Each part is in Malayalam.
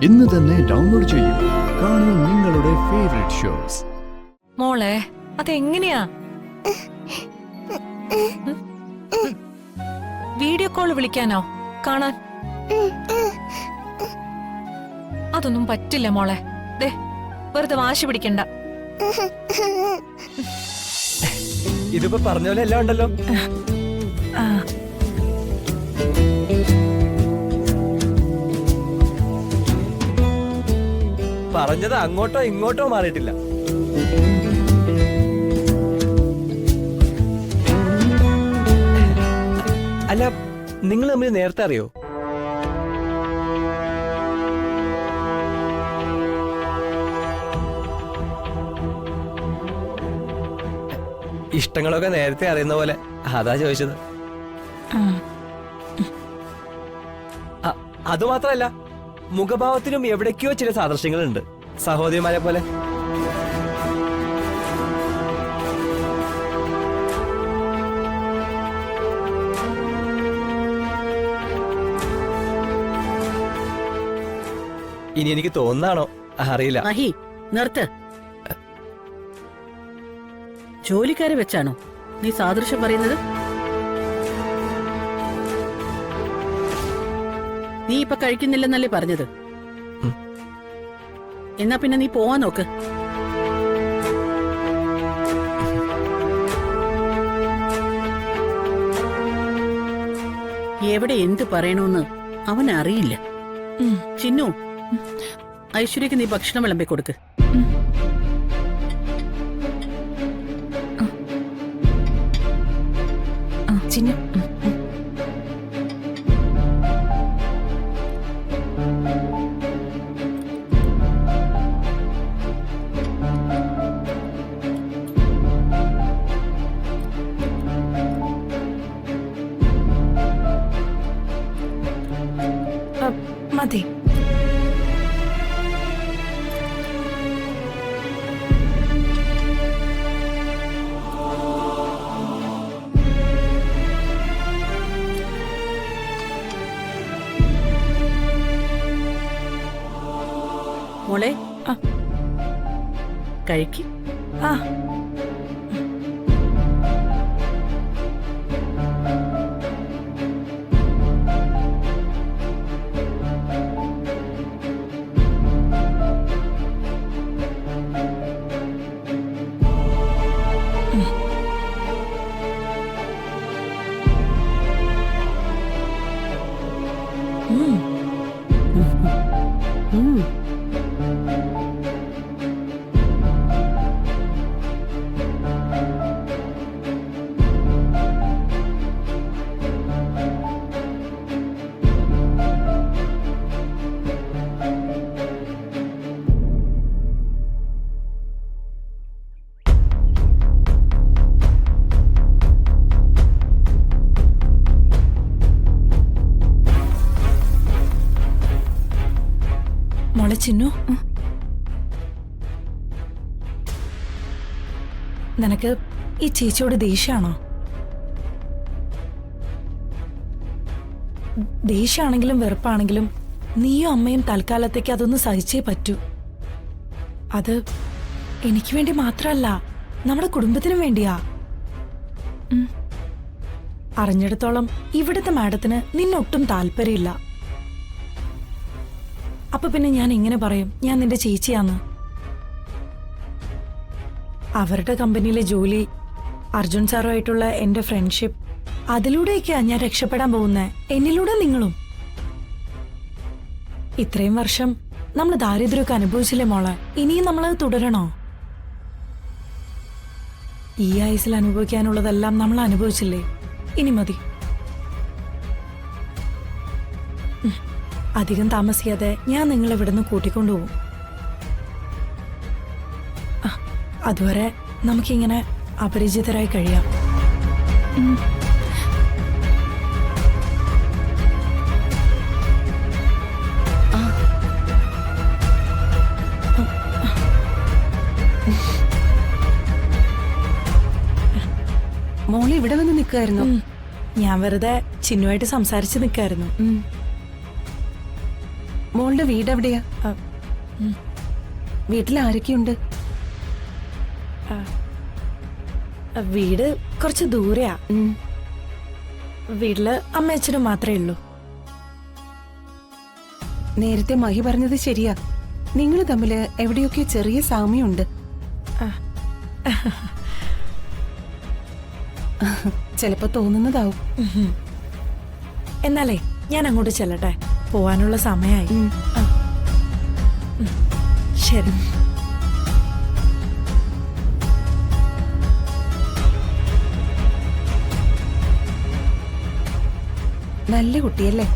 ഇന്ന് തന്നെ ഡൗൺലോഡ് ചെയ്യൂ. കാണൂ നിങ്ങളുടെ ഫേവറേറ്റ് ഷോസ്. മോളെ അതെങ്ങനെയാ? വീഡിയോ കോൾ വിളിക്കാനോ? കാണാൻ? അതൊന്നും പറ്റില്ല മോളെ. ദേ വെറുതെ വാശി പിടിക്കണ്ട. ഇതിപ്പോ പറഞ്ഞ പോലെ എല്ലാം ഉണ്ടല്ലോ. പറഞ്ഞത് അങ്ങോട്ടോ ഇങ്ങോട്ടോ മാറിയിട്ടില്ല. അല്ല, നിങ്ങൾ തമ്മിൽ നേരത്തെ അറിയോ? ഇഷ്ടങ്ങളൊക്കെ നേരത്തെ അറിയുന്ന പോലെ, അതാ ചോദിച്ചത്. അതുമാത്രല്ല, മുഖഭാവത്തിനും എവിടേക്കോ ചില സാദൃശ്യങ്ങളുണ്ട്, സഹോദരിമാരെ പോലെ. ഇനി എനിക്ക് തോന്നാണോ അറിയില്ല. മഹി, നിർത്ത്. ജോലിക്കാരെ വെച്ചാണോ നീ സാദൃശ്യം പറയുന്നത്? നീ ഇപ്പൊ കഴിക്കുന്നില്ലെന്നല്ലേ പറഞ്ഞത്? എന്നാ പിന്നെ നീ പോവാൻ നോക്ക്. എവിടെ എന്ത് പറയണോന്ന് അവൻ അറിയില്ല. ചിന്നു, ഐശ്വര്യക്ക് നീ ഭക്ഷണം വിളമ്പി കൊടുക്ക്. ചിന്നു, മതി. മോളെ, കഴിക്ക്. ആ മോളെ ചിന്നു, നിനക്ക് ഈ ചേച്ചിയോട് ദേഷ്യാണോ? ദേഷ്യാണെങ്കിലും വെറുപ്പാണെങ്കിലും നീയും അമ്മയും തൽക്കാലത്തേക്ക് അതൊന്ന് സഹിച്ചേ പറ്റൂ. അത് എനിക്ക് വേണ്ടി മാത്രമല്ല, നമ്മുടെ കുടുംബത്തിനും വേണ്ടിയാ. അറിഞ്ഞിടത്തോളം ഇവിടുത്തെ മാഡത്തിന് നിന്നൊട്ടും താല്പര്യമില്ല. അപ്പൊ പിന്നെ ഞാൻ എങ്ങനെ പറയും ഞാൻ നിന്റെ ചേച്ചിയാന്ന്? അവരുടെ കമ്പനിയിലെ ജോലി, അർജുൻ സാറുമായിട്ടുള്ള എന്റെ ഫ്രണ്ട്ഷിപ്പ്, അതിലൂടെയൊക്കെയാ ഞാൻ രക്ഷപ്പെടാൻ പോകുന്നേ. എന്നിലൂടെ നിങ്ങളും. ഇത്രയും വർഷം നമ്മൾ ദാരിദ്ര്യമൊക്കെ അനുഭവിച്ചില്ലേ മോളെ? ഇനിയും നമ്മളത് തുടരണോ? ഈ ആയുസിൽ അനുഭവിക്കാനുള്ളതെല്ലാം നമ്മൾ അനുഭവിച്ചില്ലേ? ഇനി മതി. അധികം താമസിയാതെ ഞാൻ നിങ്ങളെ ഇവിടുന്ന് കൂട്ടിക്കൊണ്ടുപോകും. അതുവരെ നമുക്കിങ്ങനെ അപരിചിതരായി കഴിയാം. മോളി ഇവിടെ വന്ന് നിൽക്കായിരുന്നു. ഞാൻ വെറുതെ ചിന്നുവായിട്ട് സംസാരിച്ച് നിൽക്കായിരുന്നു. മോളുടെ വീട് എവിടെയാ? ആ, വീട്ടിൽ ആരൊക്കെയുണ്ട്? വീട് കുറച്ച് ദൂരെയാ. ഉം. വീട്ടില് അമ്മയച്ഛനും മാത്രമേ ഉള്ളൂ. നേരത്തെ മഹി പറഞ്ഞത് ശരിയാ, നിങ്ങൾ തമ്മില് എവിടെയൊക്കെ ചെറിയ സാമ്യമുണ്ട്. ചിലപ്പോ തോന്നുന്നതാവും. എന്നാലേ ഞാൻ അങ്ങോട്ട് ചെല്ലട്ടെ, പോവാനുള്ള സമയമായി. ഉം. ശരി. നല്ല കുട്ടിയല്ലേ?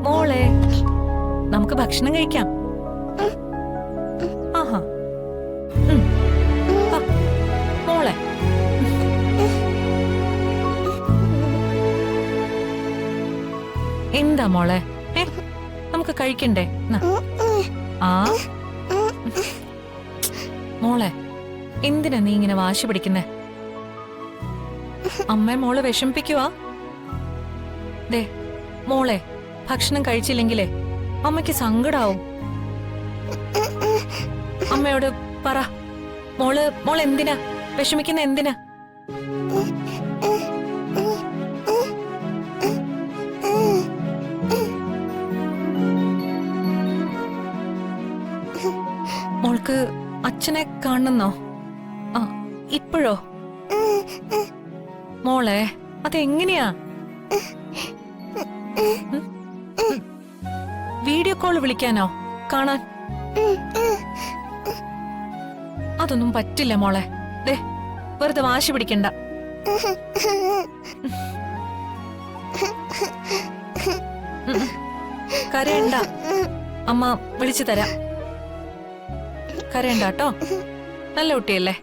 മോളെ, നമുക്ക് ഭക്ഷണം കഴിക്കാം. ആഹാ. ആ, മോളെ. എന്താ മോളെ? നമുക്ക് കഴിക്കണ്ടേ? ന്നാ. ആ മോളെ, എന്തിനാ നീ ഇങ്ങനെ വാശി പിടിക്കുന്നേ? അമ്മ മോളെ വിഷമിപ്പിക്കുവാ? ദേ മോളെ, ഭക്ഷണം കഴിച്ചില്ലെങ്കിലേ അമ്മയ്ക്ക് സങ്കടാവും. അമ്മയോട് പറ. മോള് എന്തിനാ വിഷമിക്കുന്ന? എന്തിനാ? മോൾക്ക് അച്ഛനെ കാണുന്നോ? ആ, ഇപ്പോഴോ? മോളെ, അതെങ്ങനെയാ? വീഡിയോ കോൾ വിളിക്കാനോ? കാണാൻ? അതൊന്നും പറ്റില്ല മോളെ. ദേ, വെറുതെ വാശി പിടിക്കണ്ട. കരയണ്ട, അമ്മ വിളിച്ചു തരാം. കരയണ്ട കേട്ടോ, നല്ല കുട്ടിയല്ലേ.